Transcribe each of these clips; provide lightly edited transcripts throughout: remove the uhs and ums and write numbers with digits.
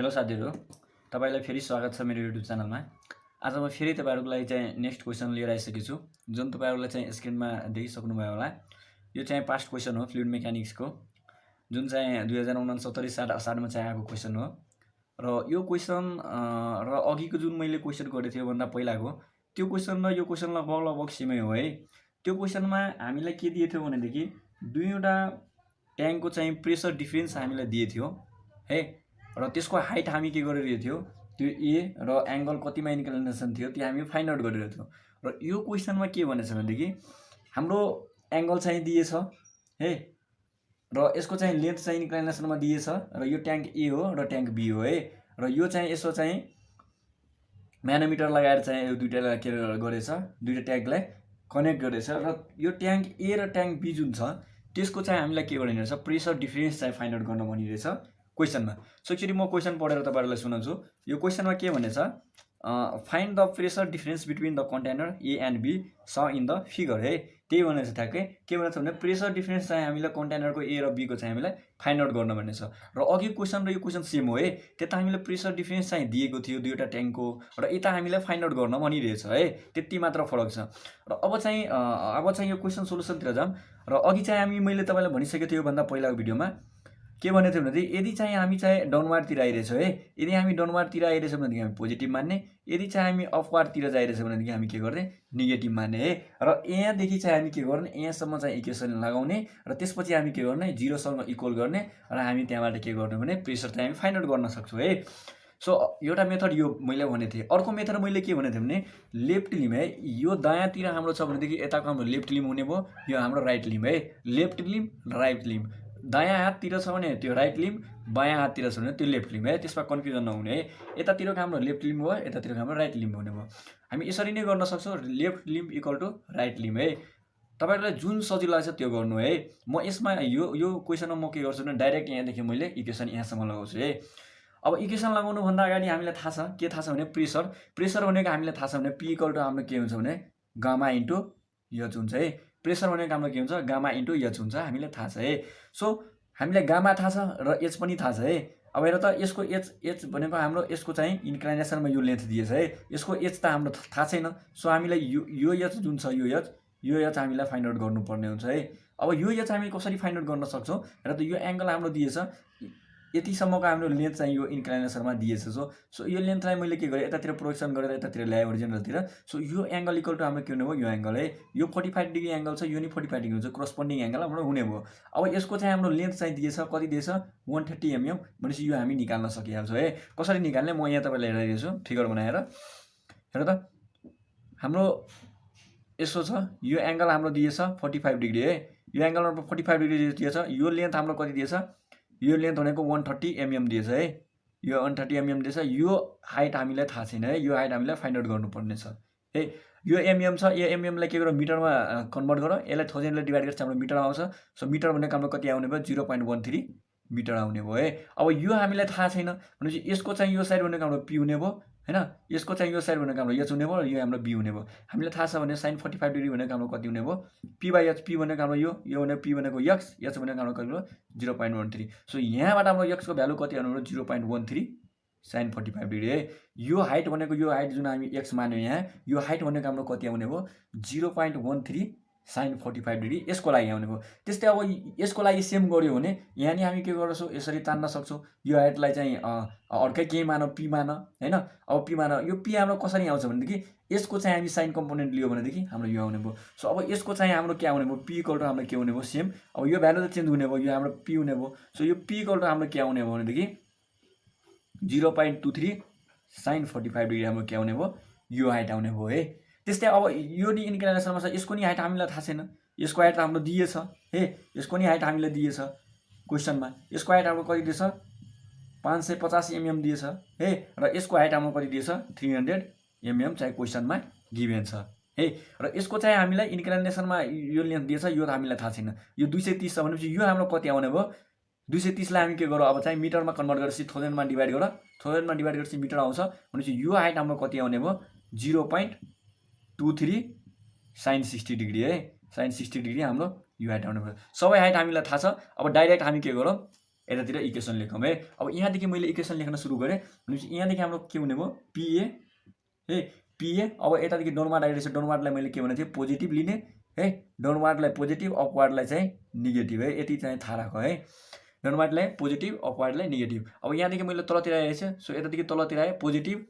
Hello साथीहरु, तपाईलाई फेरि स्वागत छ मेरो युट्युब च्यानलमा। आज म फेरि तपाईहरुको लागि चाहिँ नेक्स्ट क्वेशन लिएर आइसकेको छु, जुन तपाईहरुले चाहिँ स्क्रिनमा देखिसक्नु भयो होला। यो चाहिँ पास्ट क्वेशन हो फ्लुइड मेकानिक्सको, जुन चाहिँ 2069 साल असारमा चाहिँ आएको क्वेशन हो। र यो क्वेशन र अघिको जुन मैले क्वेशन गरेको थिएँ भन्दा पहिलाको त्यो क्वेशन र यो क्वेशनलाई लगभग सेमै हो है। त्यो क्वेशनमा हामीलाई के दिएको थियो भनेदेखि दुईवटा ट्याङ्कको चाहिँ प्रेसर डिफरेन्स हामीलाई दिएको थियो है, र त्यसको हाइट हामी के गरिरहेको थियो, त्यो ए र एंगल कतिमा इन्क्लिनेसन थियो त्यो हामी फाइन्ड आउट गरिरहेको थियो। र यो क्वेशनमा के भनेछ भनेदेखि हाम्रो एंगल चाहिँ दिएछ है, र यसको चाहिँ लेन्थ चाहिँ इन्क्लिनेसनमा दिएछ, र यो ट्याङ्क ए हो र ट्याङ्क बी हो है। र यो चाहिँ यसो चाहिँ म्यानोमिटर लगाएर चाहिँ यो दुईटालाई के गरेछ, दुईटा ट्याङ्कलाई कनेक्ट गरेछ। र यो ट्याङ्क ए र ट्याङ्क बी जुन छ त्यसको चाहिँ हामीलाई के गर्ने रहेछ, प्रेसर डिफरेन्स चाहिँ फाइन्ड आउट गर्न भनिरहेछ क्वेशनमा। सो एकचोटि म क्वेशन पढेर तपाईहरुलाई सुनाउँछु। यो क्वेशनमा के भनेछ, find the pressure difference between the container A and B स इन द फिगर है। त्यही भनेछ ठ्याक्कै। के भनेछ भने प्रेसर डिफरेन्स चाहिँ हामीलाई कन्टेनरको ए र बी को चाहिँ हामीलाई फाइन्ड आउट गर्न भनेछ। र अघि क्वेशन र यो क्वेशन सेम हो है। त्यता हामीलाई प्रेसर डिफरेन्स चाहिँ दिएको थियो दुईटा ट्याङ्कको, र यता हामीलाई फाइन्ड आउट गर्न भनिरहेछ है। त्यति मात्र फरक छ। र अब चाहिँ यो क्वेशन सोलुसनतिर जाम। र अघि चाहिँ मैले तपाईलाई भनिसकेको थियो भन्दा पहिलाको भिडियोमा के भनेको थियो भने यदि चाहिँ हामी चाहिँ डाउनवार्डतिर आइरहेछौँ है, यदि हामी डाउनवार्डतिर आइरहेछौँ भनेदेखि हामी पोजिटिभ मान्ने, यदि चाहिँ हामी अपवार्डतिर जाइरहेछौँ भनेदेखि हामी के गर्ने, नेगेटिभ मान्ने है। र यहाँदेखि चाहिँ हामी के गर्ने, यहाँसम्म चाहिँ इक्वेसन लगाउने, र त्यसपछि हामी के गर्ने, 0 सँग इक्वल गर्ने, र हामी त्यहाँबाट के गर्ने भने प्रेसर चाहिँ हामी फाइन्ड आउट गर्न सक्छौँ है। सो एउटा मेथड यो मैले भनेको थिएँ। अर्को मेथड मैले के भनेको थिएँ भने लेफ्ट लिम है। यो दायाँतिर हाम्रो छ भनेदेखि यताको हाम्रो लेफ्ट लिम हुने भयो, यो हाम्रो राइट लिम है। लेफ्ट लिम राइट लिम, दायाँ हाततिर छ भने त्यो राइट लिम, बायाँ हाततिर छ भने त्यो लेफ्ट लिम है। त्यसमा कन्फ्युजन नहुने है। यतातिरको हाम्रो लेफ्ट लिम भयो, यतातिरको हाम्रो राइट लिम हुने भयो। हामी यसरी नै गर्न सक्छौँ, left limb equal to right limb है। तपाईहरुलाई जुन सजिलो लाग्छ त्यो गर्नु है। म यसमा यो क्वेशनमा म के गर्छु भने डाइरेक्ट यहाँदेखि मैले इक्वेसन यहाँसम्म लगाउँछु है। अब इक्वेसन लगाउनु भन्दा अगाडि हामीलाई थाहा छ, के थाहा छ भने प्रेसर भनेको हामीलाई थाहा छ भने पी इक्वल टु हाम्रो के हुन्छ भने गामा इन्टु एच हुन्छ है। प्रेसर भनेको हाम्रो के हुन्छ, गामा इन्टु एच हुन्छ, हामीलाई थाहा छ है। सो हामीलाई गामा थाहा छ र एच पनि थाहा छ है। अब हेर त, यसको एच भनेको हाम्रो यसको चाहिँ इन्क्लिनेसनमा यो लेन्थ दिएछ है। यसको एच त हाम्रो थाहा छैन। सो हामीलाई यो एच जुन छ, यो एच हामीलाई फाइन्ड आउट गर्नुपर्ने हुन्छ है। अब यो एच हामी कसरी फाइन्ड आउट गर्न सक्छौँ, र त यो एंगल हाम्रो दिएछ, यतिसम्मको हाम्रो लेन्थ चाहिँ यो इन्क्लिनेसनमा दिएछ। सो यो लेन्थलाई मैले के गरेँ, यतातिर प्रोजेक्सन गरेर यतातिर ल्याएँ ओरिजिनलतिर। सो यो एंगल इक्वल टु हाम्रो के हुने भयो, यो एंगल है। यो 45 डिग्री एंगल छ, यो नि 45 डिग्री हुन्छ, करस्पोन्डिङ एंगल हाम्रो हुने भयो। अब यसको चाहिँ हाम्रो लेन्थ चाहिँ दिएछ, कति दिएछ, 130 mm भनेपछि यो हामी निकाल्न सकिहाल्छौँ है। कसरी निकाल्ने म यहाँ तपाईलाई हेराइदिएको छु फिगर बनाएर। हेर त, हाम्रो यसो छ, यो एंगल हाम्रो दिएछ 45 डिग्री है। यो एंगल हाम्रो 45 डिग्री दिएछ। यो लेन्थ हाम्रो कति दिएछ, यो लेन्थ भनेको 130 mm दिएछ है। यो 130 mm दिएछ। यो हाइट हामीलाई थाहा छैन है। यो हाइट हामीलाई फाइन्ड आउट गर्नुपर्ने छ है। यो mm छ, यो mm लाई के गर, मिटरमा कन्भर्ट गर, यसलाई 1000 ले डिवाइड गरेर हाम्रो मिटरमा आउँछ। सो मिटर भनेको हाम्रो कति आउने भयो, 0.13 मिटर आउने भयो है। अब यो हामीलाई थाहा छैन भनेपछि यसको चाहिँ यो साइड भनेको हाम्रो पी हुने भयो हैन, यसको चाहिँ यो साइड भनेको हाम्रो एच हुने भयो, र यो हाम्रो बी हुने भयो। हामीलाई थाहा छ भने sin 45 डिग्री भनेको हाम्रो कति हुने भयो, पी बाइ एच। पी भनेको हाम्रो यो भनेको पी भनेको एक्स, एच भनेको हाम्रो कति भयो, 0.13। सो यहाँबाट हाम्रो एक्स को भ्यालु कति आउनु भयो, 0.13 sin 45 डिग्री है। यो हाइट भनेको, यो हाइट जुन हामी एक्स मान्यो यहाँ, यो हाइट भनेको हाम्रो कति आउने भयो, 0.13 sin 45 डिग्री यसको लागि आउने भयो। त्यस्तै अब यसको लागि सेम गर्यो भने यहाँ नि हामी के गर्छौँ, यसरी तान्न सक्छौँ। यो हाइटलाई चाहिँ अर्कै केही मानौ, पी मान हैन। अब पी मान, यो पी हाम्रो कसरी आउँछ भनेदेखि यसको चाहिँ हामी साइन कम्पोनेन्ट लियो भनेदेखि हाम्रो यो आउने भयो। सो अब यसको चाहिँ हाम्रो के आउने भयो, पी इक्वल टु हाम्रो के हुने भयो, सेम। अब यो भ्यालु त चेन्ज हुने भयो, यो हाम्रो पी हुने भयो। सो यो पी इक्वल टु हाम्रो के आउने भयो भनेदेखि 0.23 sin 45 डिग्री हाम्रो के आउने भयो, यो हाइट आउने भयो है। त्यस्तै अब यो नि इन्क्लिनेसनमा छ, यसको नि हाइट हामीलाई थाहा छैन। यसको हाइट हाम्रो दिएछ है, यसको नि हाइट हामीलाई दिएछ क्वेशनमा। यसको हाइट हाम्रो कति दिएछ, 550 mm दिएछ है, र यसको हाइट हाम्रो कति दिएछ, 300 mm चाहिँ क्वेशनमा गिभन छ है। र यसको चाहिँ हामीलाई इन्क्लिनेसनमा यो लेन्थ दिएछ, यो त हामीलाई थाहा छैन। यो 230 छ भनेपछि यो हाम्रो कति आउने भयो, 230 लाई हामी के गरौँ, अब चाहिँ मिटरमा कन्भर्ट गरेपछि 1000 मा डिवाइड गर, 1000 मा डिवाइड गरेपछि मिटर आउँछ भनेपछि यो हाइट हाम्रो कति आउने भयो, 0.23 sin 60 डिग्री है। sin 60 डिग्री हाम्रो यो हाइट आउने भयो। सबै हाइट हामीलाई थाहा छ। अब डाइरेक्ट हामी के गरौँ, यतातिर इक्वेसन लेखौँ है। अब यहाँदेखि मैले इक्वेसन लेख्न सुरु गरेँ भनेपछि यहाँदेखि हाम्रो के हुने भयो पिए है पिए। अब यतादेखि डाउनवार्ड आइरहेछ, डाउनवार्डलाई मैले के भनेको थिएँ पोजिटिभ लिने है, डाउनवार्डलाई पोजिटिभ अपवार्डलाई चाहिँ निगेटिभ है, यति चाहिँ थाहा राख है। डाउनवार्डलाई पोजिटिभ अपवार्डलाई निगेटिभ। अब यहाँदेखि मैले तलतिर आएछ, सो यतादेखि तलतिर आएँ पोजिटिभ,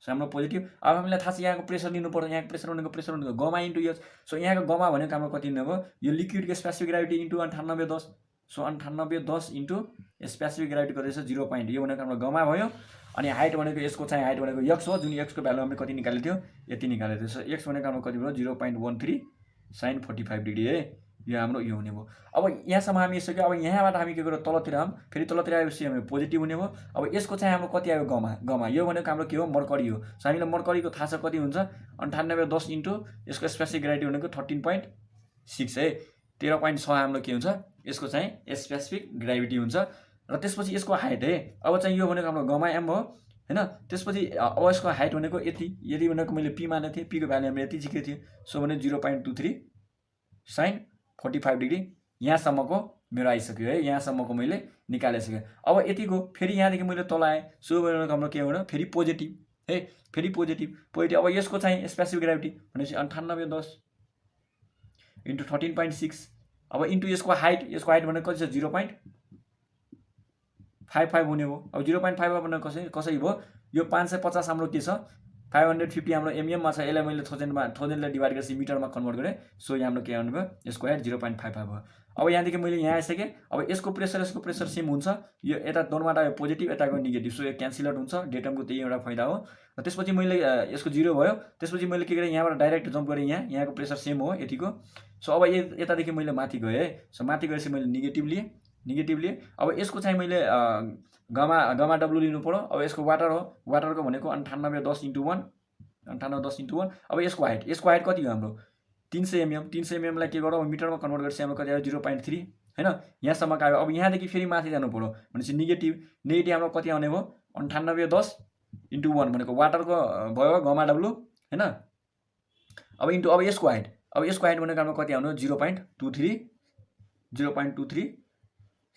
सो हाम्रो पोजिटिभ। अब हामीलाई थाहा छ यहाँको प्रेसर लिनुपर्छ, यहाँको प्रेसर भनेको गमा इन्टु एच। सो यहाँको गमा भनेको हाम्रो कति हुने भयो यो लिक्विडको specific gravity into 9810। So 9810 into specific gravity कति छ 0. यो भनेको हाम्रो गमा भयो। अनि हाइट भनेको यसको चाहिँ हाइट भनेको एक्स हो, जुन एक्सको भ्यालु हामीले कति निकालेको थियो यति निकालेको थियो। सो एक्स भनेको हाम्रो कति भयो 0.13 sin 45 डिग्री है, यो हाम्रो यो हुने भयो। अब यहाँसम्म हामी यसो अब यहाँबाट हामी के गर्यो तलतिर आऊँ, फेरि तलतिर आएपछि हामी पोजिटिभ हुने भयो। अब यसको चाहिँ हाम्रो कति आयो गमा, यो भनेको हाम्रो के हो मर्करी हो। सो हामीलाई मर्करीको थाहा छ कति हुन्छ 9810 इन्टु यसको स्पेसिफिक ग्राभिटी भनेको 13.6 है, 13.6 हाम्रो के हुन्छ यसको चाहिँ स्पेसिफिक ग्राभिटी हुन्छ। र त्यसपछि यसको हाइट है, अब चाहिँ यो भनेको हाम्रो गमा एम हो हैन। त्यसपछि अब यसको हाइट भनेको यति भनेको मैले पी मानेको थिएँ, पीको भ्यालु हामीले यति झिकेको थिएँ। सो भने 0.23 sin 45 डिग्री यहाँसम्मको मेरो आइसक्यो है, यहाँसम्मको मैले निकालिसकेँ। अब यतिको फेरि यहाँदेखि मैले तल आएँ, सो भनेको हाम्रो के हो फेरि पोजिटिभ है, फेरि पोजिटिभ। अब यसको चाहिँ स्पेसिफिक ग्राभिटी भनेपछि 9810 इन्टु 13.6। अब इन्टु यसको हाइट भनेको कति छ 0.55 हुने हो। अब 0.55 भनेको कसरी भयो यो 550 हाम्रो के छ 550 हाम्रो एमएममा छ, यसलाई मैले थाउजन्डले डिभाइड गरेपछि मिटरमा कन्भर्ट गरेँ। सो यहाँ हाम्रो के आउनु भयो यसको हाइट 0.55 भयो। अब यहाँदेखि मैले यहाँ आइसकेँ। अब यसको प्रेसर सेम हुन्छ, यो यता दोनोबाट आयो पोजिटिभ यताको नेगेटिभ, सो यो क्यान्सल आउट हुन्छ। डेटमको त्यही एउटा फाइदा हो। र त्यसपछि मैले यसको 0 भयो, त्यसपछि मैले के गरेँ यहाँबाट डाइरेक्ट जम्प गरेँ, यहाँको प्रेसर सेम हो यतिको। सो अब यतादेखि मैले माथि गएँ है, सो माथि गएपछि मैले नेगेटिभ लिएँ। अब यसको चाहिँ मैले गमा डब्लु लिनु पर्यो। अब यसको वाटर हो, वाटरको भनेको 9810 इन्टु 1। अब यसको हाइट कति हो हाम्रो 300 mm। 300 mm लाई के गरौँ मिटरमा कन्भर्ट गरेपछि हाम्रो कति आयो 0.3 हैन, यहाँसम्म आयो। अब यहाँदेखि फेरि माथि जानु पर्यो भनेपछि नेगेटिभ हाम्रो कति आउने भयो 9810 इन्टु 1 भनेको वाटरको भयो गमा डब्लु हैन। अब इन्टु अब यसको हाइट भनेको हाम्रो कति आउने 0.23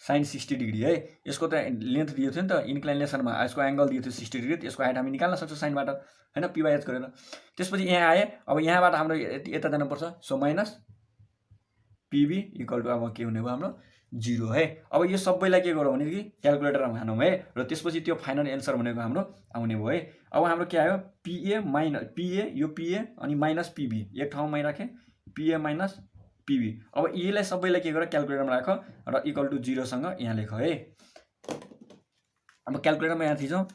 sin 60 डिग्री है। यसको त लेन्थ दिएको थियो नि त इन्क्लाइनेसनमा, यसको एङ्गल दिएको थियो 60 डिग्री, यसको हाइट हामी निकाल्न सक्छौँ साइनबाट हैन पी/एच गरेर। त्यसपछि यहाँ आए, अब यहाँबाट हाम्रो यता जानुपर्छ। So minus PB equal to अब के हुने भयो हाम्रो 0 है। अब यो सबैलाई के गरौँ भने कि क्यालकुलेटरमा हानौँ है, र त्यसपछि त्यो फाइनल एन्सर भनेको हाम्रो आउने भयो है। अब हाम्रो के आयो पिए यो पिए अनि माइनस पिबी एक ठाउँमै राखेँ, पिए माइनस पिबी। अब यसलाई सबैलाई के गर क्यालकुलेटरमा राख र इक्वल टु 0 सँग यहाँ लेख है। अब क्यालकुलेटरमा यहाँ थिचौँ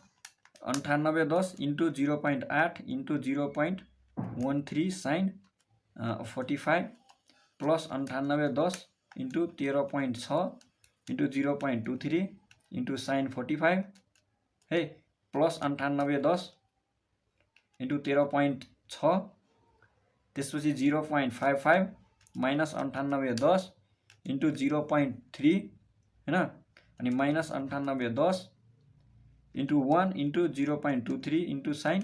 9810 into 0.8 into 0.13 sin 45 plus 9810 into 13.6 into 0.23 into sin 45 है, प्लस 9810 इन्टु 13.6 त्यसपछि 0.55 माइनस 9810 इन्टु 0.3 हैन, अनि minus 9810 into 1 into 0.23 into sin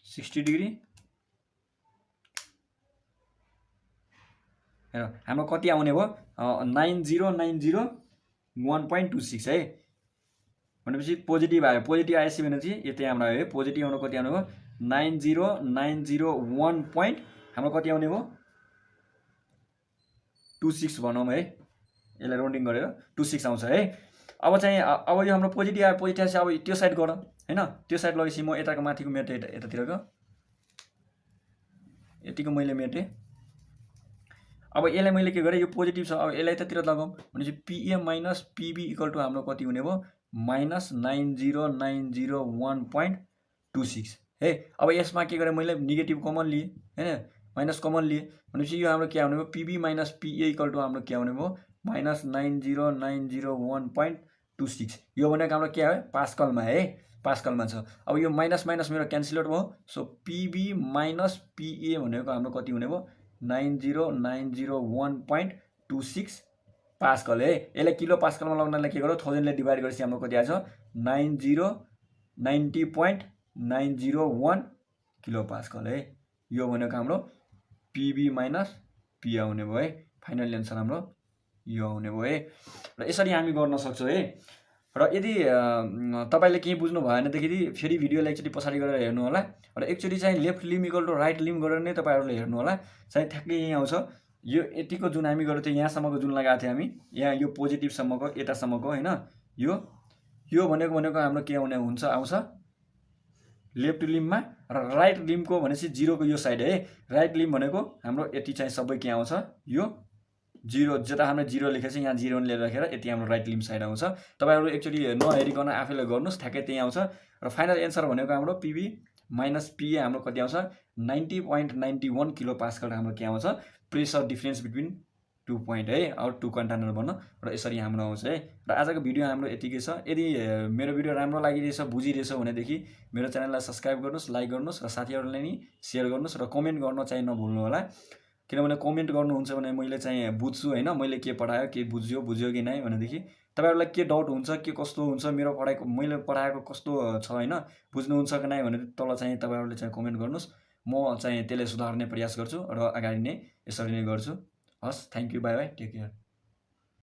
60 degree. हेर हाम्रो कति आउने भयो 9090 1.26 है। भनेपछि पोजिटिभ आयो, पोजिटिभ आएपछि भनेपछि यतै हाम्रो आयो है। पोजिटिभ हाम्रो कति आउने भयो 90901 पोइन्ट हाम्रो कति आउने भयो 26 भनौँ है, यसलाई राउन्डिङ गरेर 26 आउँछ है। अब चाहिँ अब यो हाम्रो पोजिटिभ आयो, पोजिटिभ आएपछि अब त्यो साइड गर हैन, त्यो साइड लगेपछि म यताको माथिको मेटेँ, यतातिरको यतिको मैले मेटेँ। अब यसलाई मैले के गरेँ यो पोजिटिभ छ, अब यसलाई यतातिर लगाऊँ भनेपछि पिए माइनस पिबी इक्वल टु हाम्रो कति हुने भयो माइनस 90901.26 है। अब यसमा के गरेँ मैले नेगेटिभ कमन लिएँ हैन, माइनस कमन लिए भनेपछि यो हाम्रो के आउने भयो पिबी माइनस पिए इक्वल टु हाम्रो के आउने भयो माइनस 90901.26। यो भनेको हाम्रो के आयो पास्कलमा है, पास्कलमा छ। अब यो माइनस माइनस मेरो क्यान्सल आउट भयो। सो पिबी माइनस पिए भनेको हाम्रो कति हुने भयो 90901.26 पास्कल है। यसलाई किलो पास्कलमा लगाउनलाई के गरौँ 1000 ले डिभाइड गरेपछि हाम्रो कति आएछ 9090.901 किलो पास्कल है। यो भनेको हाम्रो पिबी माइनस पी आउने भयो है। फाइनल एन्सर हाम्रो यो आउने भयो है। र यसरी हामी गर्न सक्छौँ है। र यदि तपाईँले केही बुझ्नु भएनदेखि फेरि भिडियोलाई एकचोटि पछाडि गरेर हेर्नु होला र एकचोटि चाहिँ left limb equal to right limb गरेर नै तपाईँहरूले हेर्नु होला, चाहिँ ठ्याक्कै यहीँ आउँछ। यो यतिको जुन हामी गरेको थियो, यहाँसम्मको जुन लगाएको थियो हामी, यहाँ यो पोजिटिभसम्मको यतासम्मको होइन, यो भनेको हाम्रो के आउँछ लेफ्ट लिम्बमा, र राइट लिम्बको भनेपछि 0को यो साइड है। राइट लिम्ब भनेको हाम्रो यति चाहिँ सबै के आउँछ, यो 0 जता हामीले 0 लेखेको छ यहाँ 0 लिएर राखेर यति हाम्रो राइट लिम्ब साइड आउँछ। तपाईँहरू एकचोटि नहेरिकन आफैले गर्नुहोस्, ठ्याक्कै त्यही आउँछ। र फाइनल एन्सर भनेको हाम्रो पिबी माइनस पिए हाम्रो कति आउँछ, 90.91 किलो पास्कल हाम्रो के आउँछ, प्रेसर डिफ्रेन्स बिट्विन 2 पोइन्ट है, और 2 कन्टेनर भनौँ। र यसरी हाम्रो आउँछ है। र आजको भिडियो हाम्रो यतिकै छ। यदि मेरो भिडियो राम्रो लागिरहेछ, बुझिरहेछ भनेदेखि मेरो च्यानललाई सब्सक्राइब गर्नुहोस्, लाइक गर्नुहोस्, र साथीहरूलाई नि सेयर गर्नुहोस्, र कमेन्ट गर्न चाहिँ नभुल्नु होला। किनभने कमेन्ट गर्नुहुन्छ भने मैले चाहिँ बुझ्छु होइन, मैले के पढायो, के बुझ्यो कि नै भनेदेखि तपाईँहरूलाई के डाउट हुन्छ, के कस्तो हुन्छ, मैले पढाएको कस्तो छ होइन, बुझ्नुहुन्छ कि नै भने तल चाहिँ तपाईँहरूले चाहिँ कमेन्ट गर्नुहोस्। म चाहिँ त्यसलाई सुधार्ने प्रयास गर्छु र अगाडि नै यसरी नै गर्छु। हस्, thank you, bye bye, take care.